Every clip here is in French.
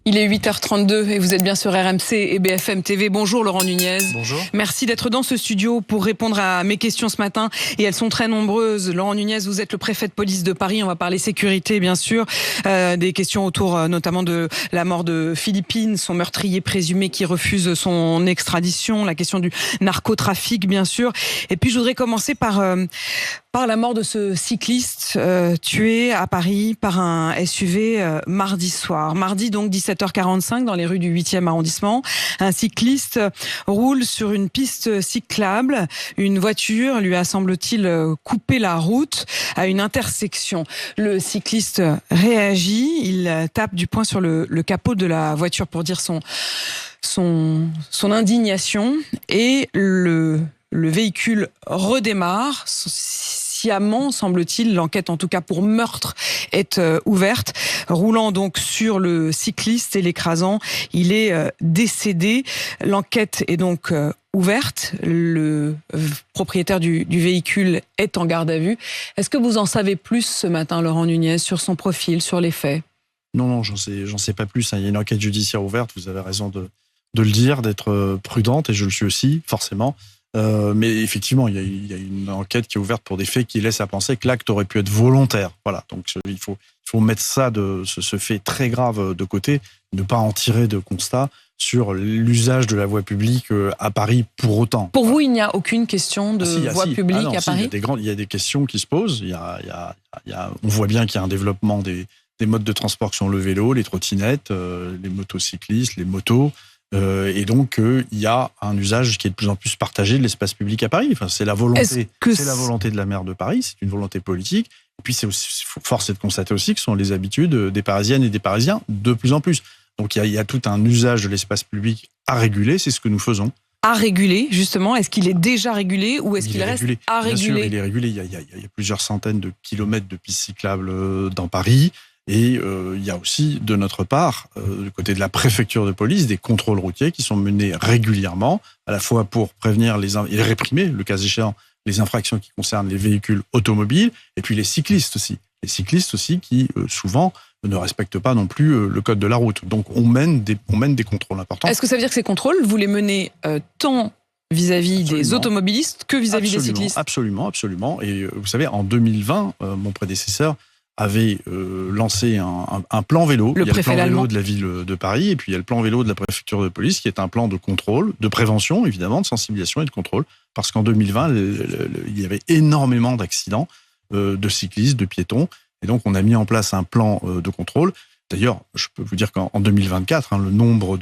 Il est 8h32 et vous êtes bien sur RMC et BFM TV. Bonjour Laurent Nunez. Bonjour. Merci d'être dans ce studio pour répondre à mes questions ce matin. Et elles sont très nombreuses. Laurent Nunez, vous êtes le préfet de police de Paris. On va parler sécurité, bien sûr. Des questions autour notamment de la mort de Philippine, son meurtrier présumé qui refuse son extradition. La question du narcotrafic, bien sûr. Et puis je voudrais commencer par la mort de ce cycliste tué à Paris par un SUV mardi soir. Mardi donc 17h45 dans les rues du 8e arrondissement. Un cycliste roule sur une piste cyclable. Une voiture lui a, semble-t-il, coupé la route à une intersection. Le cycliste réagit. Il tape du poing sur le capot de la voiture pour dire son indignation. Et le véhicule redémarre. Sciemment, semble-t-il, l'enquête en tout cas pour meurtre est ouverte. Roulant donc sur le cycliste et l'écrasant, il est décédé. L'enquête est donc ouverte. Le propriétaire du véhicule est en garde à vue. Est-ce que vous en savez plus ce matin, Laurent Nunez, sur son profil, sur les faits ? Non, j'en sais pas plus. Il y a une enquête judiciaire ouverte, vous avez raison de le dire, d'être prudente, et je le suis aussi, forcément. Mais effectivement, il y a une enquête qui est ouverte pour des faits qui laissent à penser que l'acte aurait pu être volontaire. Voilà, donc il faut mettre ça ce fait très grave de côté, ne pas en tirer de constat sur l'usage de la voie publique à Paris pour autant. Pour vous, il n'y a aucune question de voie publique à Paris ? Il y a des questions qui se posent. On voit bien qu'il y a un développement des modes de transport qui sont le vélo, les trottinettes, les motocyclistes, les motos. Et donc, il y a un usage qui est de plus en plus partagé de l'espace public à Paris. Enfin, c'est la volonté de la maire de Paris, c'est une volonté politique. Et puis, c'est aussi, force est de constater aussi que ce sont les habitudes des Parisiennes et des Parisiens de plus en plus. Donc, il y a tout un usage de l'espace public à réguler, c'est ce que nous faisons. À réguler, justement, est-ce qu'il est déjà régulé ou est-ce qu'il reste à réguler ? Bien sûr, il est régulé. Il y a plusieurs centaines de kilomètres de pistes cyclables dans Paris. Et il y a aussi, de notre part, du côté de la préfecture de police, des contrôles routiers qui sont menés régulièrement, à la fois pour prévenir et réprimer, le cas échéant, les infractions qui concernent les véhicules automobiles, et puis les cyclistes aussi. Les cyclistes aussi qui, souvent, ne respectent pas non plus le code de la route. Donc on mène des contrôles importants. Est-ce que ça veut dire que ces contrôles, vous les menez tant vis-à-vis des automobilistes que vis-à-vis des cyclistes ? Absolument. Et vous savez, en 2020, mon prédécesseur avait lancé un plan vélo. Il y a le plan vélo de la ville de Paris et puis il y a le plan vélo de la préfecture de police qui est un plan de contrôle, de prévention évidemment, de sensibilisation et de contrôle. Parce qu'en 2020, il y avait énormément d'accidents de cyclistes, de piétons. Et donc on a mis en place un plan de contrôle. D'ailleurs, je peux vous dire qu'en 2024, le nombre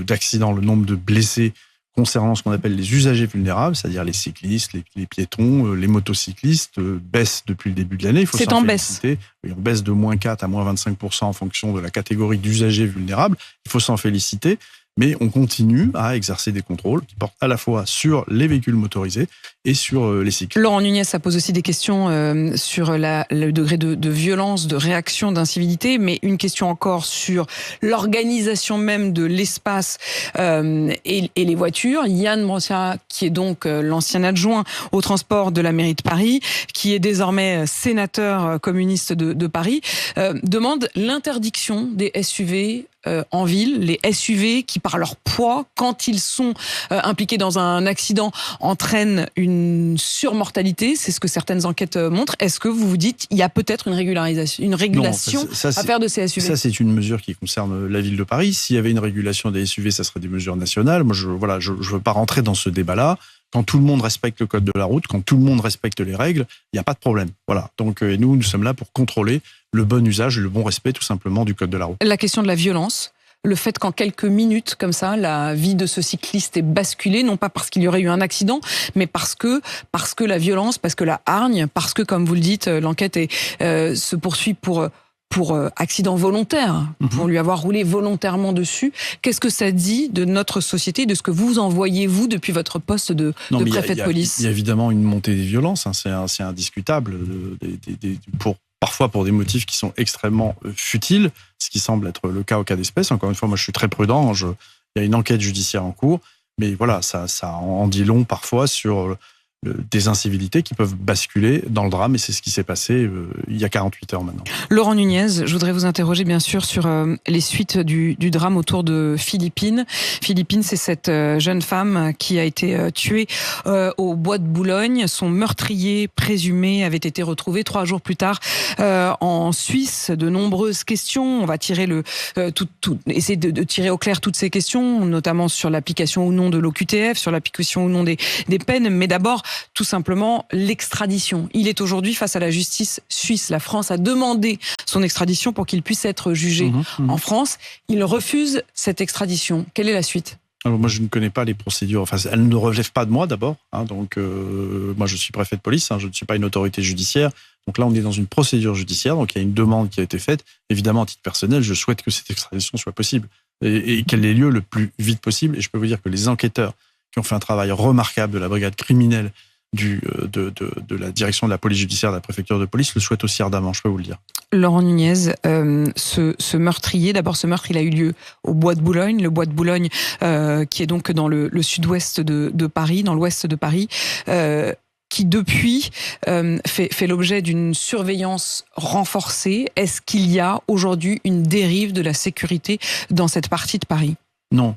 d'accidents, le nombre de blessés concernant ce qu'on appelle les usagers vulnérables, c'est-à-dire les cyclistes, les piétons, les motocyclistes, baisse depuis le début de l'année. C'est en baisse. Oui, on baisse de moins 4 à moins 25% en fonction de la catégorie d'usagers vulnérables. Il faut s'en féliciter. Mais on continue à exercer des contrôles qui portent à la fois sur les véhicules motorisés et sur les cyclistes. Laurent Nunez, ça pose aussi des questions sur le degré de violence, de réaction, d'incivilité, mais une question encore sur l'organisation même de l'espace et les voitures. Yann Brancia, qui est donc l'ancien adjoint au transport de la mairie de Paris, qui est désormais sénateur communiste de Paris, demande l'interdiction des SUV en ville, les SUV qui, par leur poids, quand ils sont impliqués dans un accident, entraînent une surmortalité. C'est ce que certaines enquêtes montrent. Est-ce que vous vous dites il y a peut-être une régulation à faire de ces SUV ? Ça, c'est une mesure qui concerne la ville de Paris. S'il y avait une régulation des SUV, ça serait des mesures nationales. Moi, je veux pas rentrer dans ce débat-là. Quand tout le monde respecte le code de la route, quand tout le monde respecte les règles, il n'y a pas de problème. Voilà. Donc, nous sommes là pour contrôler le bon usage et le bon respect, tout simplement, du code de la route. La question de la violence, le fait qu'en quelques minutes, comme ça, la vie de ce cycliste est basculée, non pas parce qu'il y aurait eu un accident, mais parce que la violence, parce que la hargne, parce que, comme vous le dites, l'enquête se poursuit pour accident volontaire, pour lui avoir roulé volontairement dessus. Qu'est-ce que ça dit de notre société, de ce que vous envoyez, vous, depuis votre poste de préfet de police ? Il y a évidemment une montée des violences, c'est indiscutable, parfois pour des motifs qui sont extrêmement futiles, ce qui semble être le cas au cas d'espèce. Encore une fois, moi je suis très prudent, il y a une enquête judiciaire en cours, mais voilà, ça en dit long parfois sur des incivilités qui peuvent basculer dans le drame, et c'est ce qui s'est passé il y a 48 heures maintenant. Laurent Nunez, je voudrais vous interroger bien sûr sur les suites du drame autour de Philippine. Philippine, c'est cette jeune femme qui a été tuée au bois de Boulogne. Son meurtrier présumé avait été retrouvé 3 jours plus tard en Suisse. De nombreuses questions, on va tirer essayer de tirer au clair toutes ces questions, notamment sur l'application ou non de l'OQTF, sur l'application ou non des peines, mais d'abord tout simplement l'extradition. Il est aujourd'hui face à la justice suisse. La France a demandé son extradition pour qu'il puisse être jugé en France. Il refuse cette extradition. Quelle est la suite ? Alors moi, je ne connais pas les procédures. Enfin, elles ne relèvent pas de moi d'abord. Donc, moi, je suis préfet de police. Je ne suis pas une autorité judiciaire. Donc là, on est dans une procédure judiciaire. Donc, il y a une demande qui a été faite. Évidemment, à titre personnel, je souhaite que cette extradition soit possible et qu'elle ait lieu le plus vite possible. Et je peux vous dire que les enquêteurs qui ont fait un travail remarquable de la brigade criminelle de la direction de la police judiciaire de la préfecture de police le souhaitent aussi ardemment, je peux vous le dire. Laurent Nunez, ce meurtrier, d'abord ce meurtre, il a eu lieu au bois de Boulogne, le bois de Boulogne qui est donc dans le sud-ouest de Paris, dans l'ouest de Paris, qui depuis fait l'objet d'une surveillance renforcée. Est-ce qu'il y a aujourd'hui une dérive de la sécurité dans cette partie de Paris ? Non,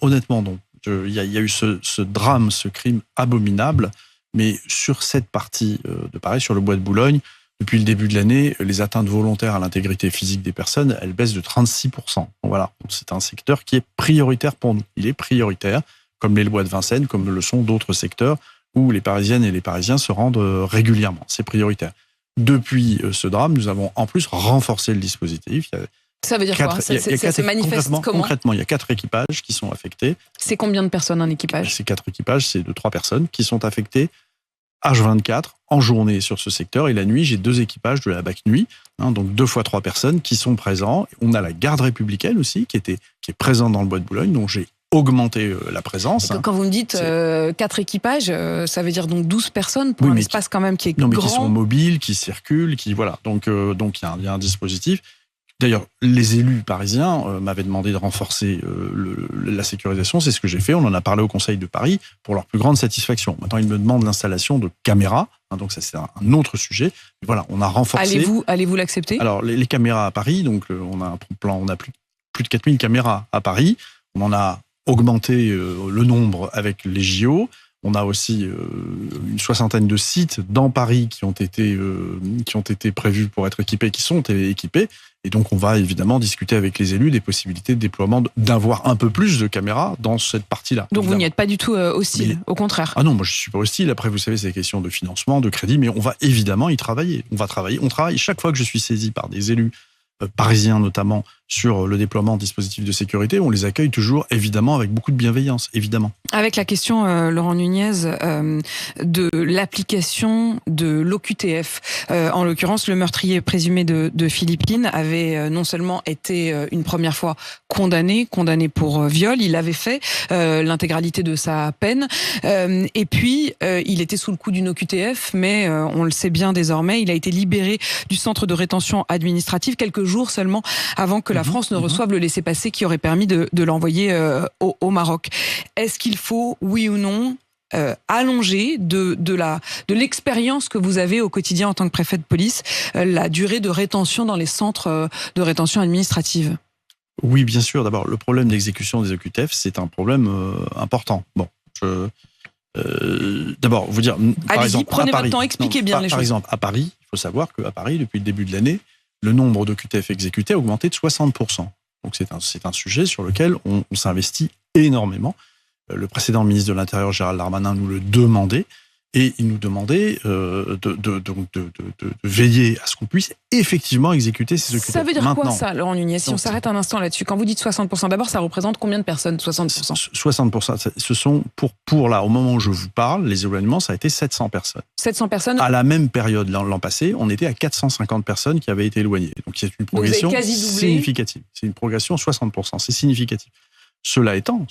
honnêtement non. Il y a eu ce drame, ce crime abominable, mais sur cette partie de Paris, sur le bois de Boulogne, depuis le début de l'année, les atteintes volontaires à l'intégrité physique des personnes, elles baissent de 36%. Donc voilà, c'est un secteur qui est prioritaire pour nous. Il est prioritaire, comme les lois de Vincennes, comme le sont d'autres secteurs où les Parisiennes et les Parisiens se rendent régulièrement. C'est prioritaire. Depuis ce drame, nous avons en plus renforcé le dispositif. Ça veut dire quoi ? Ça se manifeste comment ? Concrètement, il y a 4 équipages qui sont affectés. C'est combien de personnes un équipage ? Ces 4 équipages, c'est de 3 personnes qui sont affectées H24 en journée sur ce secteur. Et la nuit, j'ai 2 équipages de la BAC nuit, donc 2 fois 3 personnes qui sont présents. On a la garde républicaine aussi qui est présente dans le bois de Boulogne, dont j'ai augmenté la présence. Quand vous me dites 4 équipages, ça veut dire donc 12 personnes pour un espace quand même qui est grand. Mais qui sont mobiles, qui circulent, voilà. Donc il y a un dispositif. D'ailleurs, les élus parisiens m'avaient demandé de renforcer la sécurisation. C'est ce que j'ai fait. On en a parlé au Conseil de Paris pour leur plus grande satisfaction. Maintenant, ils me demandent l'installation de caméras. Donc ça, c'est un autre sujet. Mais voilà, on a renforcé. Allez-vous l'accepter ? Alors, les caméras à Paris, donc on a un plan, on a plus de 4000 caméras à Paris. On en a augmenté le nombre avec les JO. On a aussi une 60aine de sites dans Paris qui ont été prévus pour être équipés, qui sont équipés. Et donc, on va évidemment discuter avec les élus des possibilités de déploiement d'avoir un peu plus de caméras dans cette partie-là. Donc, évidemment. Vous n'y êtes pas du tout hostile, au contraire. Ah non, moi, je ne suis pas hostile. Après, vous savez, c'est des questions de financement, de crédit, mais on va évidemment y travailler. On travaille chaque fois que je suis saisi par des élus parisiens notamment sur le déploiement de dispositifs de sécurité, on les accueille toujours évidemment avec beaucoup de bienveillance, évidemment. Avec la question, Laurent Nunez, de l'application de l'OQTF. En l'occurrence, le meurtrier présumé de Philippine avait non seulement été une première fois condamné pour viol, il avait fait l'intégralité de sa peine, et puis il était sous le coup d'une OQTF, mais on le sait bien désormais, il a été libéré du centre de rétention administrative quelques jours seulement avant que la France ne reçoive le laissez-passer qui aurait permis de l'envoyer au Maroc. Est-ce qu'il faut, oui ou non, allonger de l'expérience que vous avez au quotidien en tant que préfet de police, la durée de rétention dans les centres de rétention administrative ? Oui, bien sûr. D'abord, le problème d'exécution des OQTF, c'est un problème important. Bon, d'abord, vous dire... Allez-y, prenez votre temps, expliquez bien les choses. Par exemple, à Paris, il faut savoir qu'à Paris, depuis le début de l'année, le nombre d'OQTF exécutés a augmenté de 60%. Donc c'est un sujet sur lequel on s'investit énormément. Le précédent ministre de l'Intérieur, Gérald Darmanin, nous le demandait, et il nous demandait de veiller à ce qu'on puisse effectivement exécuter ces OQTF. Ça veut dire quoi ça, Laurent Nunez ? Si on s'arrête un instant là-dessus, quand vous dites 60%, d'abord ça représente combien de personnes, 60% ? 60%, ce sont pour là, au moment où je vous parle, les éloignements, ça a été 700 personnes. 700 personnes ? À la même période l'an passé, on était à 450 personnes qui avaient été éloignées. Donc c'est une progression significative. C'est une progression 60%, c'est significatif. Cela étant,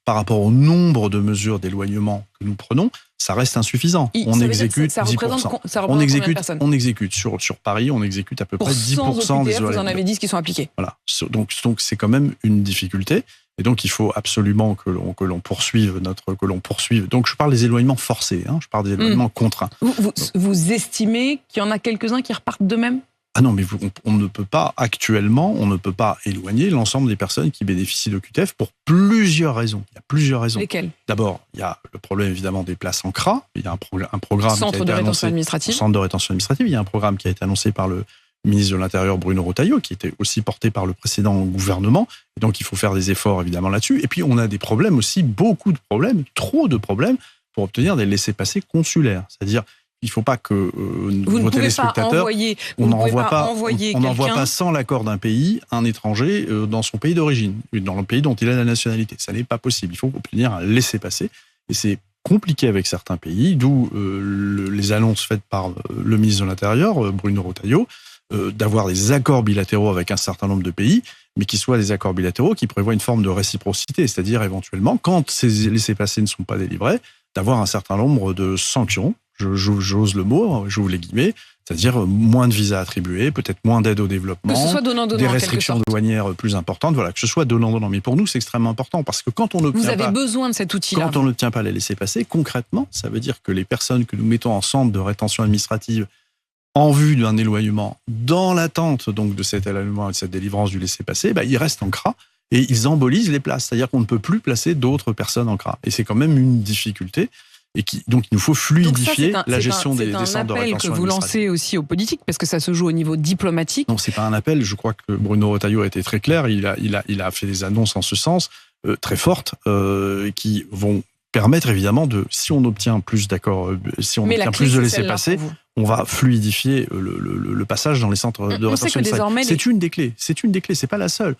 par rapport au nombre de mesures d'éloignement que nous prenons, ça reste insuffisant. On exécute 10%. On exécute sur Paris, on exécute à peu près 10% des OQTF, vous en avez 10 qui sont appliqués. Voilà. Donc c'est quand même une difficulté. Et donc, il faut absolument que l'on poursuive Donc, je parle des éloignements forcés, je parle des éloignements contraints. Vous estimez qu'il y en a quelques-uns qui repartent d'eux-mêmes ? Ah non, mais on ne peut pas éloigner l'ensemble des personnes qui bénéficient d'OQTF pour plusieurs raisons. Il y a plusieurs raisons. Lesquelles ? D'abord, il y a le problème évidemment des places en CRA. Il y a un programme Centre de rétention administrative. Centre de rétention administrative. Il y a un programme qui a été annoncé par le ministre de l'Intérieur Bruno Retailleau, qui était aussi porté par le précédent gouvernement. Et donc, il faut faire des efforts, évidemment, là-dessus. Et puis, on a des problèmes aussi, beaucoup de problèmes, trop de problèmes, pour obtenir des laissez-passer consulaires. C'est-à-dire, il ne faut pas que vos téléspectateurs... On n'envoie pas sans l'accord d'un pays un étranger dans son pays d'origine, dans le pays dont il a la nationalité. Ça n'est pas possible. Il faut obtenir un laissez-passer. Et c'est compliqué avec certains pays, d'où les annonces faites par le ministre de l'Intérieur, Bruno Retailleau, d'avoir des accords bilatéraux avec un certain nombre de pays, mais qui soient des accords bilatéraux qui prévoient une forme de réciprocité, c'est-à-dire éventuellement, quand ces laissez-passer ne sont pas délivrés, d'avoir un certain nombre de sanctions, j'ose le mot, j'ouvre les guillemets, c'est-à-dire moins de visas attribués, peut-être moins d'aide au développement, que ce soit donnant-donnant, des restrictions douanières plus importantes, voilà, que ce soit donnant-donnant. Mais pour nous, c'est extrêmement important, parce que quand on n'obtient pas... besoin de cet outil-là. Quand on n'obtient pas les laissez-passer, concrètement, ça veut dire que les personnes que nous mettons en centre de rétention administrative en vue d'un éloignement, dans l'attente donc de cet éloignement et de cette délivrance du laissez-passer, ils restent en CRA et ils embolisent les places. C'est-à-dire qu'on ne peut plus placer d'autres personnes en CRA. Et c'est quand même une difficulté. Donc, il nous faut fluidifier la gestion des centres de rétention administrative. C'est un appel que vous lancez aussi aux politiques, parce que ça se joue au niveau diplomatique. Non, c'est pas un appel. Je crois que Bruno Retailleau a été très clair. Il a fait des annonces en ce sens, très fortes, qui vont permettre évidemment si on obtient plus d'accords, si on obtient plus de laissez-passer, on va fluidifier le passage dans les centres de rétention administrative. C'est une des clés. C'est pas la seule.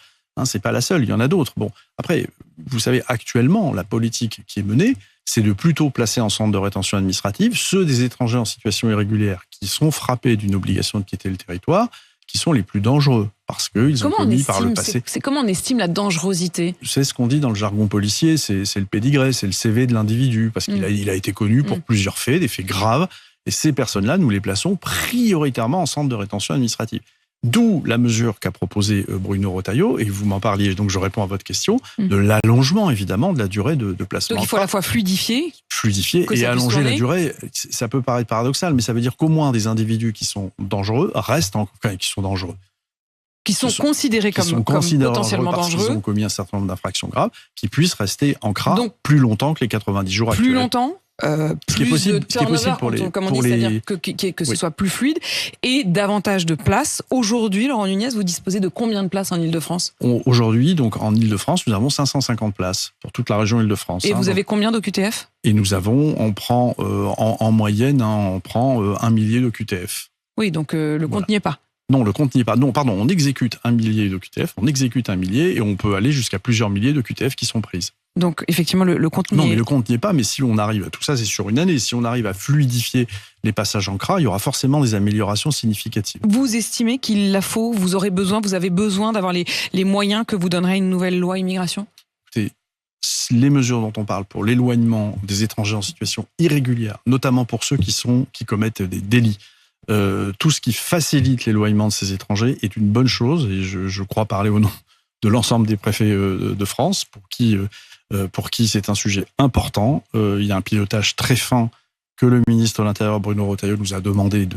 C'est pas la seule. Il y en a d'autres. Bon, après, vous savez, actuellement, la politique qui est menée, c'est de plutôt placer en centre de rétention administrative ceux des étrangers en situation irrégulière qui sont frappés d'une obligation de quitter le territoire, qui sont les plus dangereux, parce qu'ils ont commis par le passé. C'est comment on estime la dangerosité ? C'est ce qu'on dit dans le jargon policier, c'est le pédigré, c'est le CV de l'individu, parce qu'il a été connu pour plusieurs faits, des faits graves, et ces personnes-là, nous les plaçons prioritairement en centre de rétention administrative. D'où la mesure qu'a proposée Bruno Retailleau, et vous m'en parliez, donc je réponds à votre question, de l'allongement évidemment de la durée de placement. Donc il faut à la fois fluidifier et allonger la durée. Ça peut paraître paradoxal, mais ça veut dire qu'au moins des individus qui sont dangereux qui sont considérés comme potentiellement dangereux, qui ont commis un certain nombre d'infractions graves, qui puissent rester en CRA plus longtemps que les 90 jours actuels. Plus longtemps ce qui est possible c'est-à-dire que ce soit plus fluide et davantage de places. Aujourd'hui, Laurent Nunez, vous disposez de combien de places en Île-de-France ? Aujourd'hui, donc en Île-de-France, nous avons 550 places pour toute la région Île-de-France. Et vous avez combien d'OQTF ? Et on prend en moyenne, on prend 1 millier d'OQTF. Oui, donc le compte n'y est pas. Non, le compte n'y est pas. Non, pardon, on exécute 1 millier d'OQTF, et on peut aller jusqu'à plusieurs milliers d'OQTF qui sont prises. Donc, effectivement, le compte n'y est pas. Non, mais le compte n'y est pas, mais si on arrive, tout ça c'est sur une année, si on arrive à fluidifier les passages en CRA, il y aura forcément des améliorations significatives. Vous estimez qu'il la faut, vous avez besoin d'avoir les moyens que vous donnerait une nouvelle loi immigration ? Écoutez, les mesures dont on parle pour l'éloignement des étrangers en situation irrégulière, notamment pour ceux qui commettent des délits, tout ce qui facilite l'éloignement de ces étrangers est une bonne chose, et je crois parler au nom de l'ensemble des préfets de France, pour qui c'est un sujet important. Il y a un pilotage très fin que le ministre de l'Intérieur, Bruno Retailleau, nous a demandé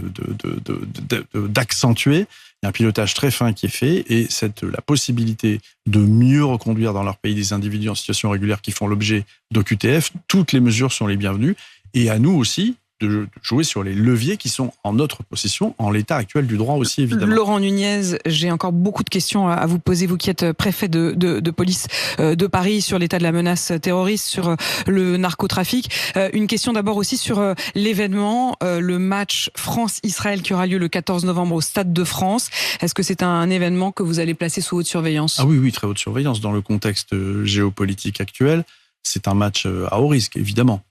d'accentuer. Il y a un pilotage très fin qui est fait, et la possibilité de mieux reconduire dans leur pays des individus en situation régulière qui font l'objet d'OQTF, toutes les mesures sont les bienvenues, et à nous aussi de jouer sur les leviers qui sont en notre possession, en l'état actuel du droit aussi, évidemment. Laurent Nunez, j'ai encore beaucoup de questions à vous poser, vous qui êtes préfet de police de Paris, sur l'état de la menace terroriste, sur le narcotrafic. Une question d'abord aussi sur l'événement, le match France-Israël qui aura lieu le 14 novembre au Stade de France. Est-ce que c'est un événement que vous allez placer sous haute surveillance ? Ah oui, très haute surveillance. Dans le contexte géopolitique actuel, c'est un match à haut risque, évidemment,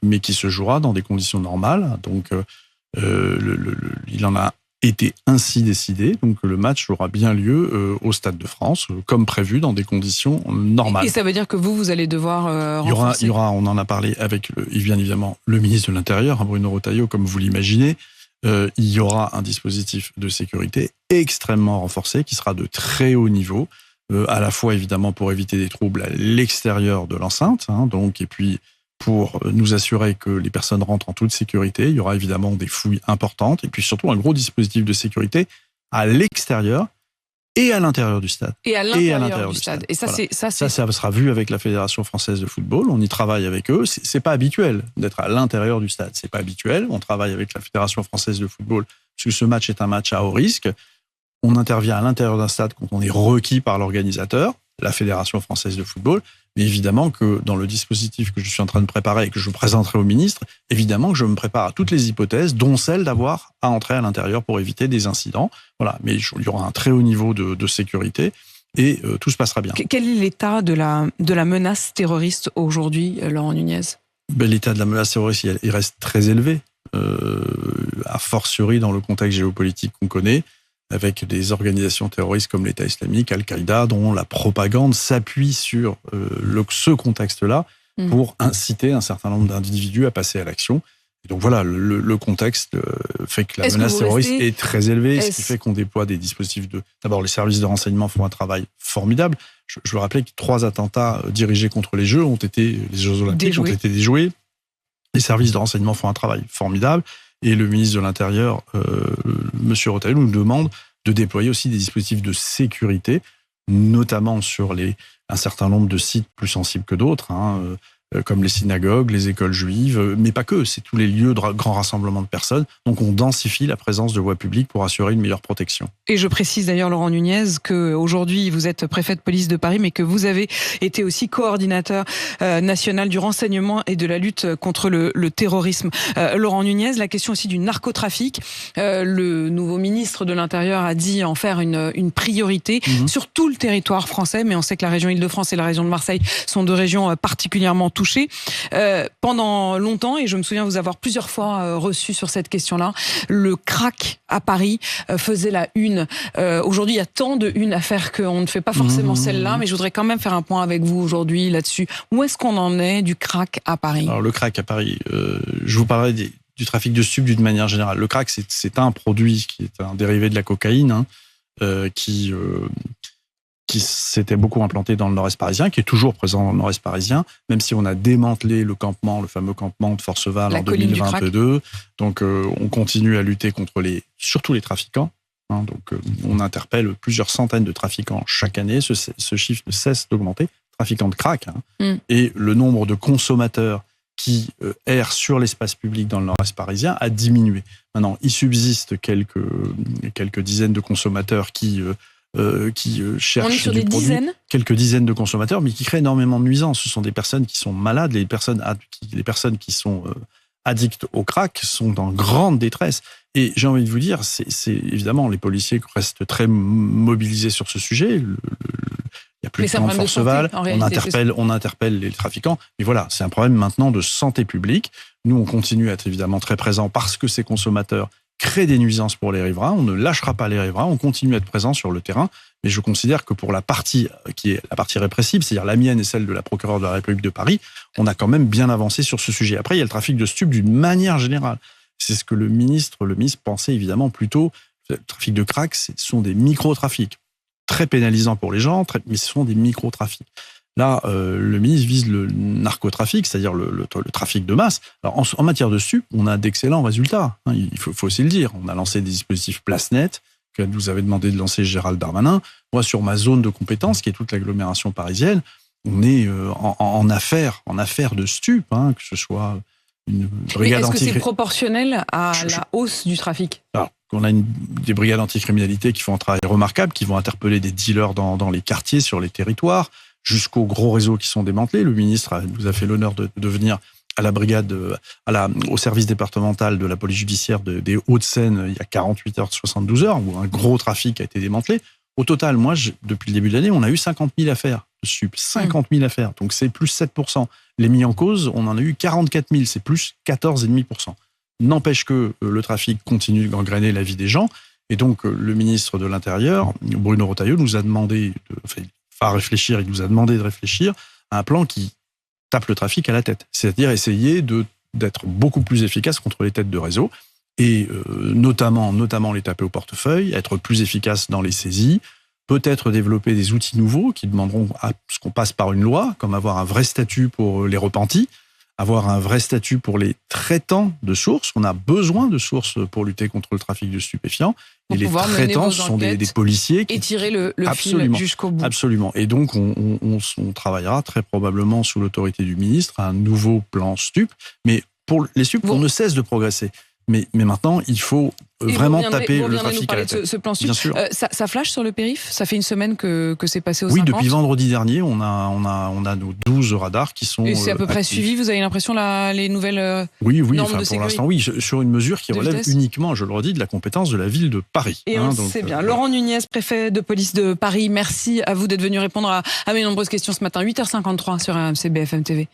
mais qui se jouera dans des conditions normales. Donc, il en a été ainsi décidé, donc le match aura bien lieu au Stade de France, comme prévu, dans des conditions normales. Et ça veut dire que vous allez devoir renforcer. Il y aura, on en a parlé avec, bien évidemment, le ministre de l'Intérieur, Bruno Retailleau, comme vous l'imaginez. Il y aura un dispositif de sécurité extrêmement renforcé, qui sera de très haut niveau, à la fois, évidemment, pour éviter des troubles à l'extérieur de l'enceinte, donc, et puis pour nous assurer que les personnes rentrent en toute sécurité. Il y aura évidemment des fouilles importantes et puis surtout un gros dispositif de sécurité à l'extérieur et à l'intérieur du stade. Et à l'intérieur du stade. Et ça, voilà. Ça sera vu avec la Fédération française de football. On y travaille avec eux. C'est pas habituel d'être à l'intérieur du stade. C'est pas habituel. On travaille avec la Fédération française de football parce que ce match est un match à haut risque. On intervient à l'intérieur d'un stade quand on est requis par l'organisateur, la Fédération française de football. Mais évidemment que dans le dispositif que je suis en train de préparer et que je présenterai au ministre, évidemment que je me prépare à toutes les hypothèses, dont celle d'avoir à entrer à l'intérieur pour éviter des incidents. Voilà, mais il y aura un très haut niveau de sécurité et tout se passera bien. Quel est l'état de la menace terroriste aujourd'hui, Laurent Nunez ? L'état de la menace terroriste, il reste très élevé, a fortiori dans le contexte géopolitique qu'on connaît, avec des organisations terroristes comme l'État islamique, Al-Qaïda, dont la propagande s'appuie sur ce contexte-là pour inciter un certain nombre d'individus à passer à l'action. Et donc voilà, le contexte fait que la menace terroriste est très élevée, ce qui fait qu'on déploie des dispositifs D'abord, les services de renseignement font un travail formidable. Je veux rappeler que 3 attentats dirigés contre les Jeux Olympiques ont été déjoués. Les services de renseignement font un travail formidable. Et le ministre de l'Intérieur, M. Retailleau, nous demande de déployer aussi des dispositifs de sécurité, notamment sur un certain nombre de sites plus sensibles que d'autres, comme les synagogues, les écoles juives, mais pas que, c'est tous les lieux de grand rassemblement de personnes. Donc on densifie la présence de voies publiques pour assurer une meilleure protection. Et je précise d'ailleurs, Laurent Nunez, qu'aujourd'hui vous êtes préfet de police de Paris, mais que vous avez été aussi coordinateur national du renseignement et de la lutte contre le terrorisme. Laurent Nunez, la question aussi du narcotrafic. Le nouveau ministre de l'Intérieur a dit en faire une priorité sur tout le territoire français, mais on sait que la région Île-de-France et la région de Marseille sont 2 régions particulièrement touchées. Pendant longtemps, et je me souviens vous avoir plusieurs fois reçu sur cette question-là, le crack à Paris faisait la une. Aujourd'hui, il y a tant de une à faire qu'on ne fait pas forcément celle-là, mais je voudrais quand même faire un point avec vous aujourd'hui là-dessus. Où est-ce qu'on en est du crack à Paris ? Alors le crack à Paris, je vous parlerai du trafic de stupes d'une manière générale. Le crack, c'est un produit qui est un dérivé de la cocaïne, qui s'était beaucoup implanté dans le nord-est parisien, qui est toujours présent dans le nord-est parisien, même si on a démantelé le fameux campement de Forceval en 2022. Donc on continue à lutter contre surtout les trafiquants. Donc on interpelle plusieurs centaines de trafiquants chaque année. Ce chiffre ne cesse d'augmenter. Trafiquants de crack. Et le nombre de consommateurs qui errent sur l'espace public dans le nord-est parisien a diminué. Maintenant, il subsiste quelques dizaines de consommateurs qui cherchent des produits, quelques dizaines de consommateurs, mais qui créent énormément de nuisances. Ce sont des personnes qui sont malades, les personnes qui sont addictes au crack sont en grande détresse. Et j'ai envie de vous dire, c'est évidemment, les policiers restent très mobilisés sur ce sujet. Il n'y a plus de plan de Forceval, on interpelle les trafiquants. Mais voilà, c'est un problème maintenant de santé publique. Nous, on continue à être évidemment très présents parce que ces consommateurs créent des nuisances pour les riverains. On ne lâchera pas les riverains, on continue à être présent sur le terrain. Mais je considère que pour la partie qui est la partie répressive, c'est-à-dire la mienne et celle de la procureure de la République de Paris, on a quand même bien avancé sur ce sujet. Après, il y a le trafic de stupes d'une manière générale. C'est ce que le ministre pensait évidemment plutôt. Le trafic de crack, ce sont des micro-trafics. Très pénalisants pour les gens, mais ce sont des micro-trafics. Là, le ministre vise le narcotrafic, c'est-à-dire le trafic de masse. Alors, en matière de stupes, on a d'excellents résultats. Il faut aussi le dire. On a lancé des dispositifs PlaceNet, que nous avait demandé de lancer Gérald Darmanin. Moi, sur ma zone de compétence, qui est toute l'agglomération parisienne, on est en affaires de stupes, que ce soit une brigade est-ce que c'est proportionnel à la hausse du trafic ? Alors, on a des brigades anticriminalité qui font un travail remarquable, qui vont interpeller des dealers dans les quartiers, sur les territoires, jusqu'aux gros réseaux qui sont démantelés. Le ministre nous a fait l'honneur de venir à la brigade, au service départemental de la police judiciaire des Hauts-de-Seine il y a 48 heures, 72 heures, où un gros trafic a été démantelé. Au total, moi, depuis le début de l'année, on a eu 50 000 affaires de stupes. 50 000 affaires, donc c'est plus 7%. Les mis en cause, on en a eu 44 000, c'est plus 14,5%. N'empêche que le trafic continue de gangréner la vie des gens. Et donc, le ministre de l'Intérieur, Bruno Retailleau, nous a demandé, il nous a demandé de réfléchir à un plan qui tape le trafic à la tête. C'est-à-dire essayer d'être beaucoup plus efficace contre les têtes de réseau et notamment les taper au portefeuille, être plus efficace dans les saisies, peut-être développer des outils nouveaux qui demanderont à ce qu'on passe par une loi, comme avoir un vrai statut pour les repentis, avoir un vrai statut pour les traitants de sources. On a besoin de sources pour lutter contre le trafic de stupéfiants. Et les traitants, ce sont des policiers qui... Et tirer le fil jusqu'au bout. Absolument. Et donc, on travaillera très probablement sous l'autorité du ministre à un nouveau plan stup. Mais pour les stup, on ne cesse de progresser. Mais maintenant, il faut vraiment taper le trafic à la tête. Ce plan stup, ça flash sur le périph'. Ça fait une semaine que c'est passé au 50. Oui, depuis vendredi dernier, on a nos 12 radars qui sont. Et c'est à peu près suivi. Vous avez l'impression les nouvelles oui, normes de sécurité. Pour l'instant, oui, sur une mesure qui relève uniquement, je le redis, de la compétence de la ville de Paris. Et on sait bien. Laurent Nunez, préfet de police de Paris, merci à vous d'être venu répondre à mes nombreuses questions ce matin. 8h53 sur RMC BFM TV.